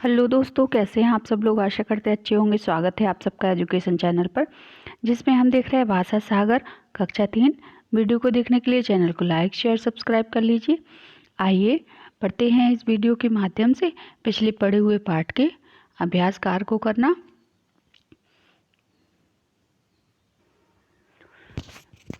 Hello दोस्तों, कैसे हैं आप सब लोग। आशा करते हैं अच्छे होंगे। स्वागत है आप सबका एजुकेशन चैनल पर, जिसमें हम देख रहे हैं भाषा सागर कक्षा 3। वीडियो को देखने के लिए चैनल को लाइक शेयर सब्सक्राइब कर लीजिए। आइए पढ़ते हैं इस वीडियो के माध्यम से पिछले पढ़े हुए पाठ के अभ्यास कार्य को करना।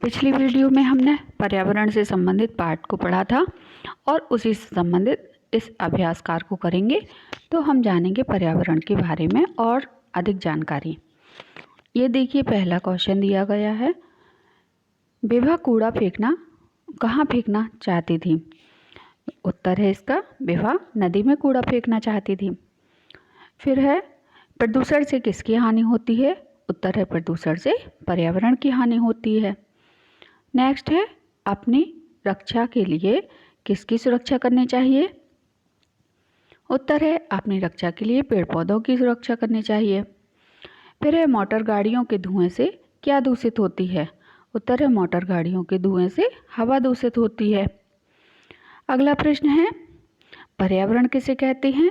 पिछली वीडियो में हमने पर्यावरण से संबंधित पाठ को पढ़ा था और उसी से संबंधित इस अभ्यास कार्य को करेंगे तो हम जानेंगे पर्यावरण के बारे में और अधिक जानकारी। ये देखिए, पहला क्वेश्चन दिया गया है, विभा कूड़ा फेंकना कहाँ फेंकना चाहती थी। उत्तर है इसका, विभा नदी में कूड़ा फेंकना चाहती थी। फिर है, प्रदूषण से किसकी हानि होती है। उत्तर है, प्रदूषण से पर्यावरण की हानि होती है। नेक्स्ट है, अपनी रक्षा के लिए किसकी सुरक्षा करनी चाहिए। उत्तर है, अपनी रक्षा के लिए पेड़ पौधों की सुरक्षा करनी चाहिए। फिर है, मोटर गाड़ियों के धुएं से क्या दूषित होती है। उत्तर है, मोटर गाड़ियों के धुएं से हवा दूषित होती है। अगला प्रश्न है, पर्यावरण किसे कहते हैं।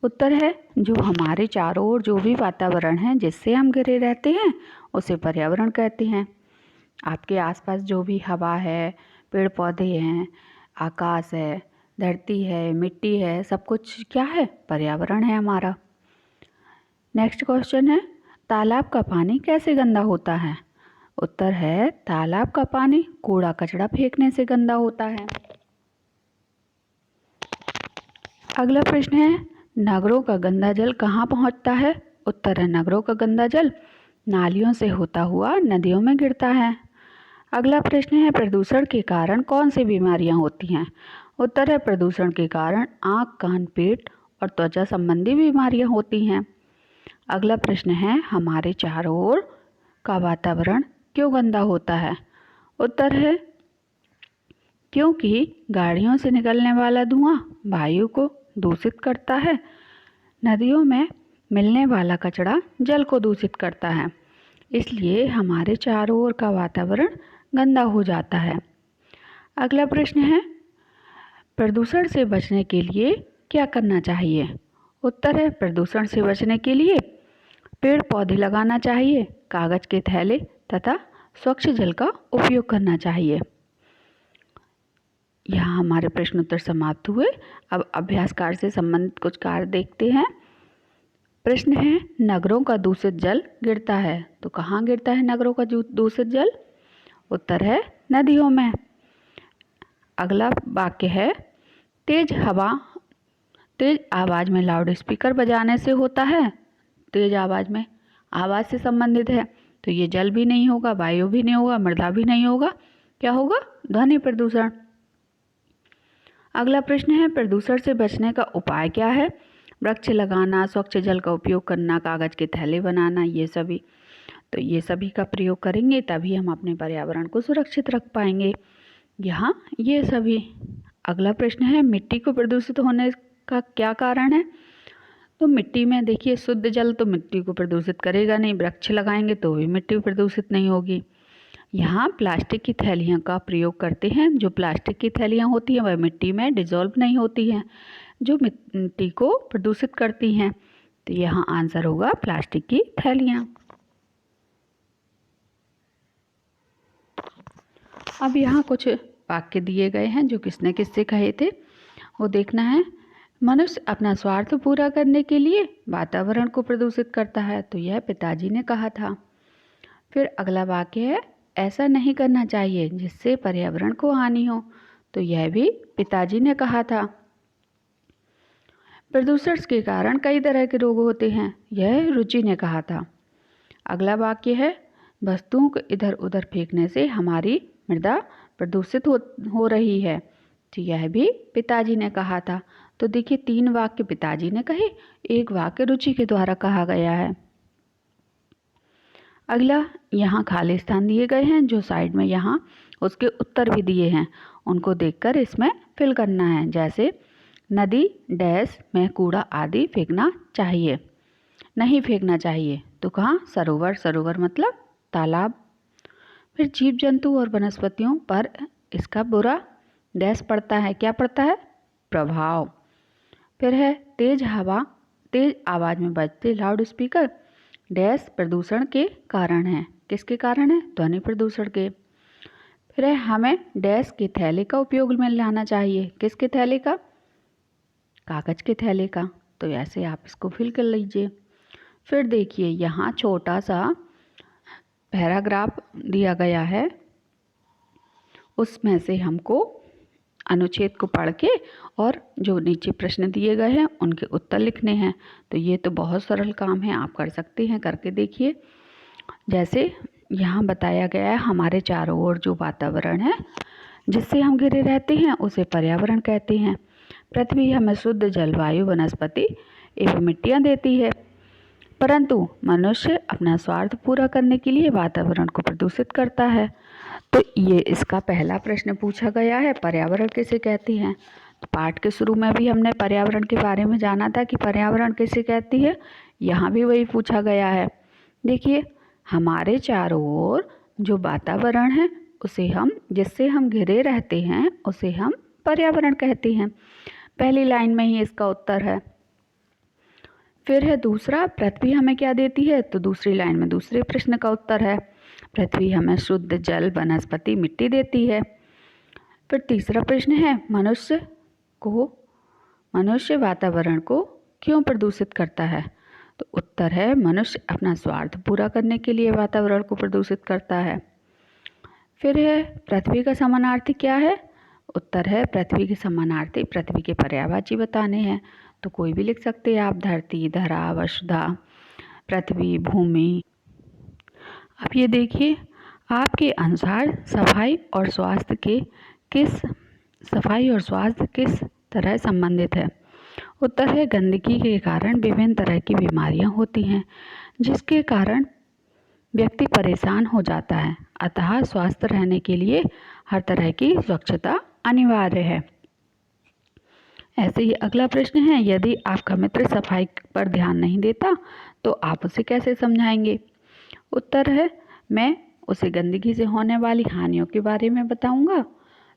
उत्तर है, जो हमारे चारों ओर जो भी वातावरण है जिससे हम घिरे रहते हैं उसे पर्यावरण कहते हैं। आपके आसपास जो भी हवा है, पेड़ पौधे हैं, आकाश है, धरती है, मिट्टी है, सब कुछ क्या है, पर्यावरण है हमारा। नेक्स्ट क्वेश्चन है, तालाब का पानी कैसे गंदा होता है। उत्तर है, तालाब का पानी कूड़ा कचरा फेंकने से गंदा होता है। अगला प्रश्न है, नगरों का गंदा जल कहाँ पहुँचता है। उत्तर है, नगरों का गंदा जल नालियों से होता हुआ नदियों में गिरता है। अगला प्रश्न है, प्रदूषण के कारण कौन सी बीमारियां होती हैं। उत्तर है, प्रदूषण के कारण आँख, कान, पेट और त्वचा संबंधी बीमारियां होती हैं। अगला प्रश्न है, हमारे चारों ओर का वातावरण क्यों गंदा होता है। उत्तर है, क्योंकि गाड़ियों से निकलने वाला धुआं वायु को दूषित करता है, नदियों में मिलने वाला कचरा जल को दूषित करता है, इसलिए हमारे चारों ओर का वातावरण गंदा हो जाता है। अगला प्रश्न है, प्रदूषण से बचने के लिए क्या करना चाहिए। उत्तर है, प्रदूषण से बचने के लिए पेड़ पौधे लगाना चाहिए, कागज के थैले तथा स्वच्छ जल का उपयोग करना चाहिए। यहाँ हमारे प्रश्न उत्तर समाप्त हुए। अब अभ्यास कार्य से संबंधित कुछ कार्य देखते हैं। प्रश्न है, नगरों का दूषित जल गिरता है तो कहाँ गिरता है नगरों का दूषित जल। उत्तर है, नदियों में। अगला वाक्य है, तेज आवाज़ में लाउड स्पीकर बजाने से होता है। तेज आवाज़ में आवाज़ से संबंधित है तो ये जल भी नहीं होगा, वायु भी नहीं होगा, मृदा भी नहीं होगा, क्या होगा, ध्वनि प्रदूषण। अगला प्रश्न है, प्रदूषण से बचने का उपाय क्या है। वृक्ष लगाना, स्वच्छ जल का उपयोग करना, कागज के थैले बनाना, ये सभी का प्रयोग करेंगे तभी हम अपने पर्यावरण को सुरक्षित रख पाएंगे। यहाँ ये सभी। अगला प्रश्न है, मिट्टी को प्रदूषित होने का क्या कारण है। तो मिट्टी में देखिए, शुद्ध जल तो मिट्टी को प्रदूषित करेगा नहीं, वृक्ष लगाएंगे तो भी मिट्टी प्रदूषित नहीं होगी। यहाँ प्लास्टिक की थैलियाँ का प्रयोग करते हैं। जो प्लास्टिक की थैलियाँ होती हैं वह मिट्टी में डिजॉल्व नहीं होती हैं, जो मिट्टी को प्रदूषित करती हैं। तो यहाँ आंसर होगा प्लास्टिक की थैलियाँ। अब यहाँ कुछ वाक्य दिए गए हैं जो किसने किससे कहे थे, वो देखना है। मनुष्य अपना स्वार्थ पूरा करने के लिए वातावरण को प्रदूषित करता है, तो यह पिताजी ने कहा था। फिर अगला वाक्य है, ऐसा नहीं करना चाहिए जिससे पर्यावरण को हानि हो, तो यह भी पिताजी ने कहा था। प्रदूषण के कारण कई तरह के रोग होते हैं, यह रुचि ने कहा था। अगला वाक्य है, वस्तुओं को इधर उधर फेंकने से हमारी मृदा प्रदूषित हो रही है, तो यह भी पिताजी ने कहा था। तो देखिए, 3 वाक्य पिताजी ने कहे, 1 वाक्य रुचि के द्वारा कहा गया है। अगला, यहाँ खाली स्थान दिए गए हैं, जो साइड में यहाँ उसके उत्तर भी दिए हैं, उनको देखकर इसमें फिल करना है। जैसे नदी डैश में कूड़ा आदि फेंकना चाहिए, नहीं फेंकना चाहिए, तो कहाँ, सरोवर, सरोवर मतलब तालाब। फिर जीव जंतु और वनस्पतियों पर इसका बुरा डैश पड़ता है, क्या पड़ता है, प्रभाव। फिर है, तेज हवा तेज आवाज़ में बजते लाउड स्पीकर डैश प्रदूषण के कारण है। किसके कारण है? ध्वनि प्रदूषण के। फिर है हमें डैश के थैले का उपयोग में लाना चाहिए। किसके थैले का? कागज़ के थैले का। तो ऐसे आप इसको फिल कर लीजिए। फिर देखिए यहाँ छोटा सा पैराग्राफ दिया गया है, उसमें से हमको अनुच्छेद को पढ़ के और जो नीचे प्रश्न दिए गए हैं उनके उत्तर लिखने हैं। तो ये तो बहुत सरल काम है, आप कर सकते हैं, करके देखिए। जैसे यहाँ बताया गया है हमारे चारों ओर जो वातावरण है जिससे हम घिरे रहते हैं उसे पर्यावरण कहते हैं। पृथ्वी हमें शुद्ध जलवायु, वनस्पति एवं मिट्टियाँ देती है, परंतु मनुष्य अपना स्वार्थ पूरा करने के लिए वातावरण को प्रदूषित करता है। तो ये इसका पहला प्रश्न पूछा गया है, पर्यावरण किसे कहते हैं। तो पाठ के शुरू में भी हमने पर्यावरण के बारे में जाना था कि पर्यावरण किसे कहती है, यहाँ भी वही पूछा गया है। देखिए हमारे चारों ओर जो वातावरण है उसे हम जिससे हम घिरे रहते हैं उसे हम पर्यावरण कहते हैं। पहली लाइन में ही इसका उत्तर है। फिर है दूसरा, पृथ्वी हमें क्या देती है, तो दूसरी लाइन में दूसरे प्रश्न का उत्तर है, पृथ्वी हमें शुद्ध जल, वनस्पति, मिट्टी देती है। फिर तीसरा प्रश्न है, मनुष्य वातावरण को क्यों प्रदूषित करता है। तो उत्तर है, मनुष्य अपना स्वार्थ पूरा करने के लिए वातावरण को प्रदूषित करता है। फिर है पृथ्वी का समानार्थी क्या है। उत्तर है, पृथ्वी के समानार्थी पृथ्वी के पर्यायवाची बताने हैं। तो कोई भी लिख सकते हैं आप, धरती, धरा, वसुधा, पृथ्वी, भूमि। अब ये देखिए आपके अनुसार सफाई और स्वास्थ्य किस तरह संबंधित है। उत्तर है, गंदगी के कारण विभिन्न तरह की बीमारियां होती हैं जिसके कारण व्यक्ति परेशान हो जाता है, अतः स्वस्थ रहने के लिए हर तरह की स्वच्छता अनिवार्य है। ऐसे ही अगला प्रश्न है, यदि आपका मित्र सफाई पर ध्यान नहीं देता तो आप उसे कैसे समझाएंगे। उत्तर है, मैं उसे गंदगी से होने वाली हानियों के बारे में बताऊंगा,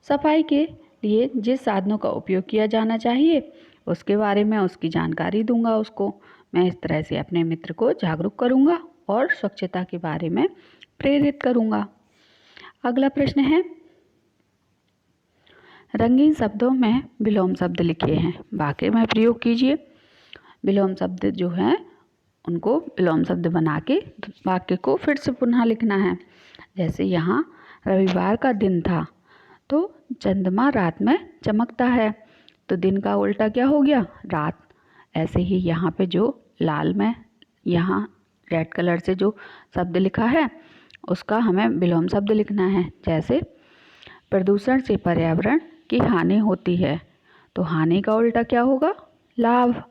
सफाई के लिए जिस साधनों का उपयोग किया जाना चाहिए उसके बारे में उसकी जानकारी दूंगा उसको। मैं इस तरह से अपने मित्र को जागरूक करूंगा और स्वच्छता के बारे में प्रेरित करूंगा। अगला प्रश्न है, रंगीन शब्दों में विलोम शब्द लिखे हैं, वाक्य में प्रयोग कीजिए। विलोम शब्द जो हैं उनको विलोम शब्द बना के वाक्य को फिर से पुनः लिखना है। जैसे यहाँ रविवार का दिन था तो चंद्रमा रात में चमकता है, तो दिन का उल्टा क्या हो गया, रात। ऐसे ही यहाँ पे जो लाल में यहाँ रेड कलर से जो शब्द लिखा है उसका हमें विलोम शब्द लिखना है। जैसे प्रदूषण से पर्यावरण की हानि होती है, तो हानि का उल्टा क्या होगा, लाभ।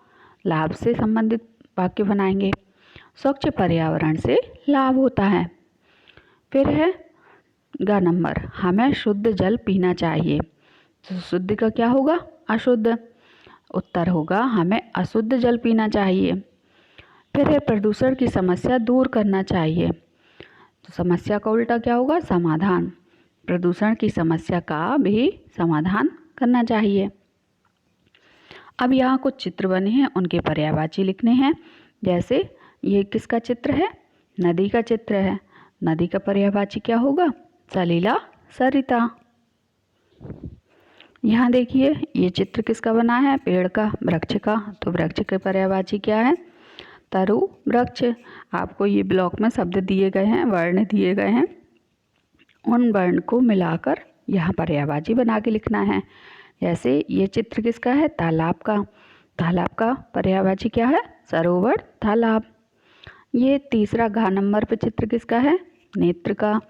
लाभ से संबंधित वाक्य बनाएंगे। स्वच्छ पर्यावरण से लाभ होता है। फिर है ग नंबर, हमें शुद्ध जल पीना चाहिए, तो शुद्ध का क्या होगा, अशुद्ध। उत्तर होगा, हमें अशुद्ध जल पीना चाहिए। फिर है प्रदूषण की समस्या दूर करना चाहिए, तो समस्या का उल्टा क्या होगा, समाधान। प्रदूषण की समस्या का भी समाधान करना चाहिए। अब यहाँ कुछ चित्र बने हैं, उनके पर्यायवाची लिखने हैं। जैसे ये किसका चित्र है, नदी का चित्र है, नदी का पर्यायवाची क्या होगा, सलीला, सरिता। यहाँ देखिए ये चित्र किसका बना है, पेड़ का, वृक्ष का, तो वृक्ष के पर्यायवाची क्या है, तरु, वृक्ष। आपको ये ब्लॉक में शब्द दिए गए हैं, वर्ण दिए गए हैं, उन वर्ण को मिलाकर यहाँ पर्यायवाची बना के लिखना है। जैसे ये चित्र किसका है, तालाब का, तालाब का पर्यायवाची क्या है, सरोवर, तालाब। ये तीसरा घ नंबर पे चित्र किसका है, नेत्र का,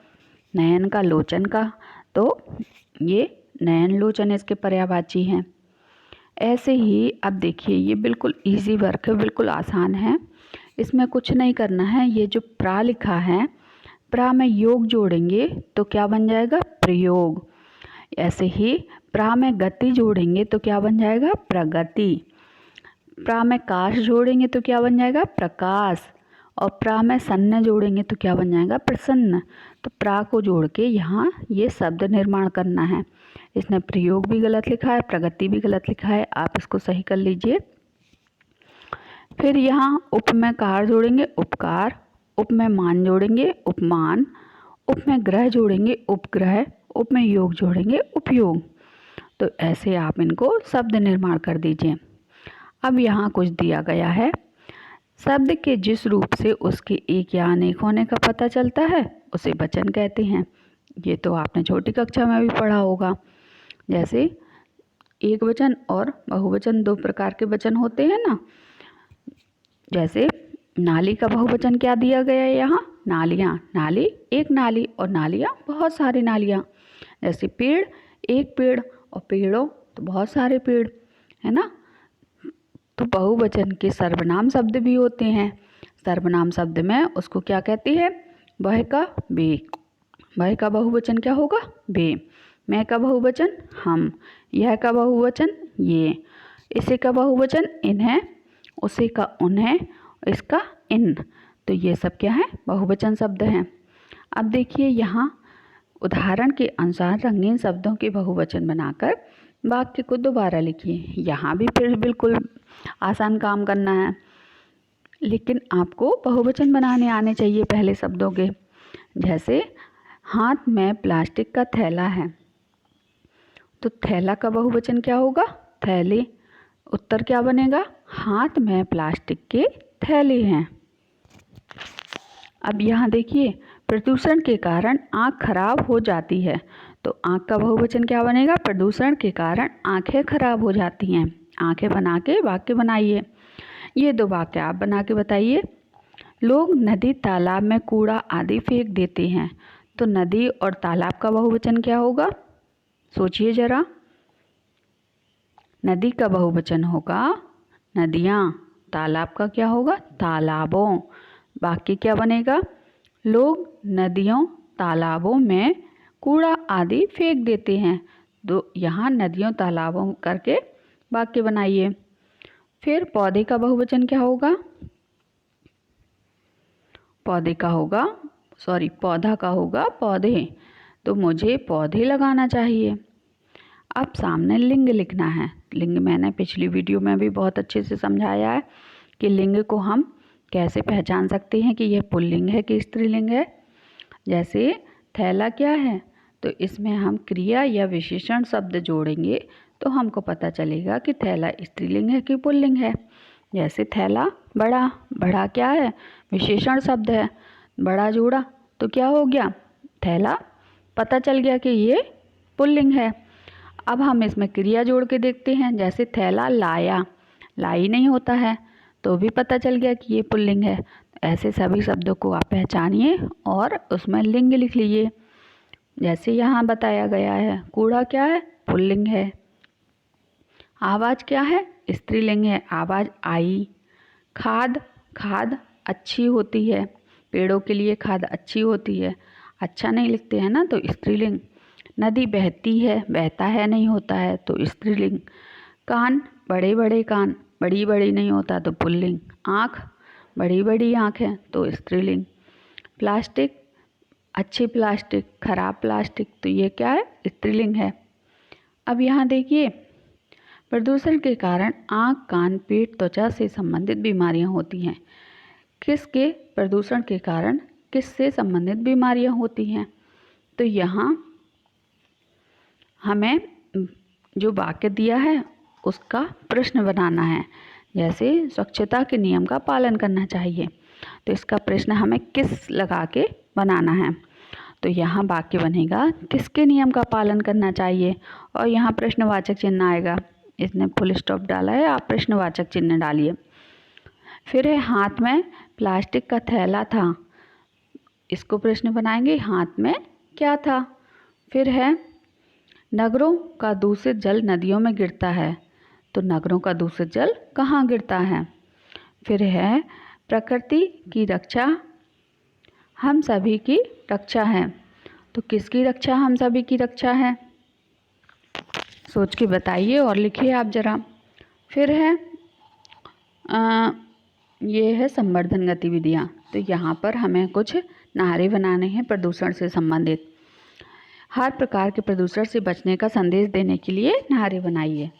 नयन का, लोचन का, तो ये नयन, लोचन इसके पर्यायवाची हैं। ऐसे ही अब देखिए ये बिल्कुल इजी वर्क है, बिल्कुल आसान है, इसमें कुछ नहीं करना है। ये जो प्रा लिखा है, प्रा में योग जोड़ेंगे तो क्या बन जाएगा, प्रयोग। ऐसे ही प्रा में गति जोड़ेंगे तो क्या बन जाएगा, प्रगति। प्रा में काश जोड़ेंगे तो क्या बन जाएगा, प्रकाश। और प्रा में सन्न जोड़ेंगे तो क्या बन जाएगा, प्रसन्न। तो प्रा को जोड़ के यहाँ ये शब्द निर्माण करना है। इसमें प्रयोग भी गलत लिखा है, प्रगति भी गलत लिखा है, आप इसको सही कर लीजिए। फिर यहाँ उप में कार जोड़ेंगे उपकार, उप में मान जोड़ेंगे उपमान, उप में ग्रह जोड़ेंगे उपग्रह, उप में योग जोड़ेंगे उपयोग। तो ऐसे आप इनको शब्द निर्माण कर दीजिए। अब यहाँ कुछ दिया गया है। शब्द के जिस रूप से उसके एक या अनेक होने का पता चलता है उसे वचन कहते हैं। ये तो आपने छोटी कक्षा में भी पढ़ा होगा। जैसे एक वचन और बहुवचन, दो प्रकार के वचन होते हैं ना। जैसे नाली का बहुवचन क्या दिया गया है यहाँ, नालियाँ। नाली एक नाली और नालियाँ बहुत सारी नालियाँ। जैसे पेड़ एक पेड़ और पेड़ों तो बहुत सारे पेड़, है ना। तो बहुवचन के सर्वनाम शब्द भी होते हैं। सर्वनाम शब्द में उसको क्या कहते हैं, वह का वे। वह का बहुवचन क्या होगा, वे। मैं का बहुवचन हम, यह का बहुवचन ये, इसे का बहुवचन इन्हें, उसे का उन्हें, इसका इन। तो ये सब क्या है, बहुवचन शब्द हैं। अब देखिए यहाँ उदाहरण के अनुसार रंगीन शब्दों के बहुवचन बनाकर वाक्य को दोबारा लिखिए। यहाँ भी फिर बिल्कुल आसान काम करना है, लेकिन आपको बहुवचन बनाने आने चाहिए पहले शब्दों के। जैसे हाथ में प्लास्टिक का थैला है, तो थैला का बहुवचन क्या होगा, थैले। उत्तर क्या बनेगा, हाथ में प्लास्टिक के थैले हैं। अब यहाँ देखिए प्रदूषण के कारण आँख खराब हो जाती है, तो आँख का बहुवचन क्या बनेगा, प्रदूषण के कारण आँखें खराब हो जाती हैं। आँखें बना के वाक्य बनाइए। ये दो वाक्य आप बना के बताइए। लोग नदी तालाब में कूड़ा आदि फेंक देते हैं, तो नदी और तालाब का बहुवचन क्या होगा, सोचिए जरा। नदी का बहुवचन होगा नदियाँ, तालाब का क्या होगा, तालाबों। वाक्य क्या बनेगा, लोग नदियों तालाबों में कूड़ा आदि फेंक देते हैं। तो यहाँ नदियों तालाबों करके वाक्य बनाइए। फिर पौधे का बहुवचन क्या होगा, पौधा का होगा पौधे, तो मुझे पौधे लगाना चाहिए। अब सामने लिंग लिखना है। लिंग मैंने पिछली वीडियो में भी बहुत अच्छे से समझाया है कि लिंग को हम कैसे पहचान सकते हैं कि यह पुल्लिंग है कि स्त्रीलिंग है। जैसे थैला क्या है, तो इसमें हम क्रिया या विशेषण शब्द जोड़ेंगे तो हमको पता चलेगा कि थैला स्त्रीलिंग है कि पुल्लिंग है। जैसे थैला बड़ा, बड़ा क्या है, विशेषण शब्द है। बड़ा जोड़ा तो क्या हो गया, थैला। पता चल गया कि ये पुल्लिंग है। अब हम इसमें क्रिया जोड़ के देखते हैं। जैसे थैला लाया, लाई नहीं होता है, तो भी पता चल गया कि ये पुल्लिंग है। ऐसे सभी शब्दों को आप पहचानिए और उसमें लिंग लिख लीजिए। जैसे यहाँ बताया गया है, कूड़ा क्या है, पुल्लिंग है। आवाज़ क्या है, स्त्रीलिंग है, आवाज़ आई। खाद, खाद अच्छी होती है, पेड़ों के लिए खाद अच्छी होती है। अच्छा नहीं लिखते हैं ना, तो स्त्रीलिंग। नदी बहती है, बहता है नहीं होता है, तो स्त्रीलिंग। कान, बड़े बड़े कान, बड़ी बड़ी नहीं होता, तो पुल्लिंग। आँख, बड़ी बड़ी आँख है, तो स्त्रीलिंग। प्लास्टिक, अच्छी प्लास्टिक, खराब प्लास्टिक, तो ये क्या है, स्त्रीलिंग है। अब यहाँ देखिए प्रदूषण के कारण आँख, कान, पेट, त्वचा से संबंधित बीमारियाँ होती हैं। किसके, प्रदूषण के कारण किससे संबंधित बीमारियाँ होती हैं। तो यहाँ हमें जो वाक्य दिया है उसका प्रश्न बनाना है। जैसे स्वच्छता के नियम का पालन करना चाहिए, तो इसका प्रश्न हमें किस लगा के बनाना है। तो यहाँ वाक्य बनेगा किसके नियम का पालन करना चाहिए, और यहाँ प्रश्नवाचक चिन्ह आएगा। इसने फुल स्टॉप डाला है, आप प्रश्नवाचक चिन्ह डालिए। फिर है हाथ में प्लास्टिक का थैला था, इसको प्रश्न बनाएंगे, हाथ में क्या था। फिर है नगरों का दूषित जल नदियों में गिरता है, तो नगरों का दूषित जल कहाँ गिरता है। फिर है प्रकृति की रक्षा हम सभी की रक्षा है, तो किसकी रक्षा हम सभी की रक्षा है, सोच के बताइए और लिखिए आप ज़रा। फिर है ये है संवर्धन गतिविधियाँ, तो यहाँ पर हमें कुछ नारे बनाने हैं प्रदूषण से संबंधित। हर प्रकार के प्रदूषण से बचने का संदेश देने के लिए नारे बनाइए।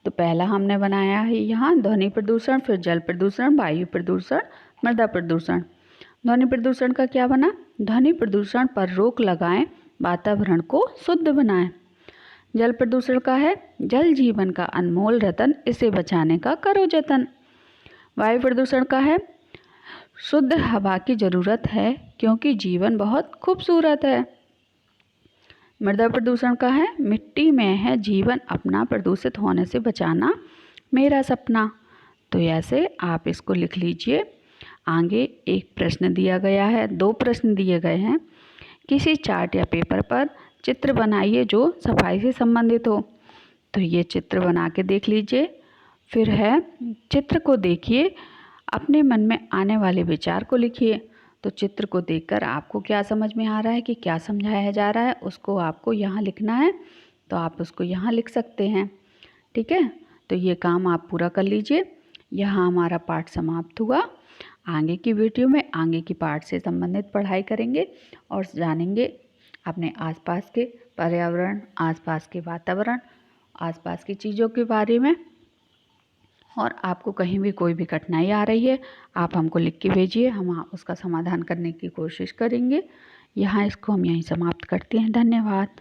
तो पहला हमने बनाया है यहाँ ध्वनि प्रदूषण, फिर जल प्रदूषण, वायु प्रदूषण, मृदा प्रदूषण। ध्वनि प्रदूषण का क्या बना? ध्वनि प्रदूषण पर रोक लगाएं, वातावरण को शुद्ध बनाएं। जल प्रदूषण का है जल जीवन का अनमोल रतन, इसे बचाने का करो जतन। वायु प्रदूषण का है शुद्ध हवा की ज़रूरत है क्योंकि जीवन बहुत खूबसूरत है। मृदा प्रदूषण का है मिट्टी में है जीवन अपना, प्रदूषित होने से बचाना मेरा सपना। तो ऐसे आप इसको लिख लीजिए। आगे एक प्रश्न दिया गया है, 2 प्रश्न दिए गए हैं। किसी चार्ट या पेपर पर चित्र बनाइए जो सफाई से संबंधित हो। तो ये चित्र बना के देख लीजिए। फिर है चित्र को देखिए, अपने मन में आने वाले विचार को लिखिए। तो चित्र को देखकर आपको क्या समझ में आ रहा है कि क्या समझाया जा रहा है, उसको आपको यहाँ लिखना है। तो आप उसको यहाँ लिख सकते हैं। ठीक है, तो ये काम आप पूरा कर लीजिए। यहाँ हमारा पाठ समाप्त हुआ। आगे की वीडियो में आगे की पाठ से संबंधित पढ़ाई करेंगे और जानेंगे अपने आसपास के पर्यावरण, आसपास के वातावरण, आसपास की चीज़ों के बारे में। और आपको कहीं भी कोई भी कठिनाई आ रही है, आप हमको लिख के भेजिए, हम उसका समाधान करने की कोशिश करेंगे। यहाँ इसको हम यहीं समाप्त करते हैं। धन्यवाद।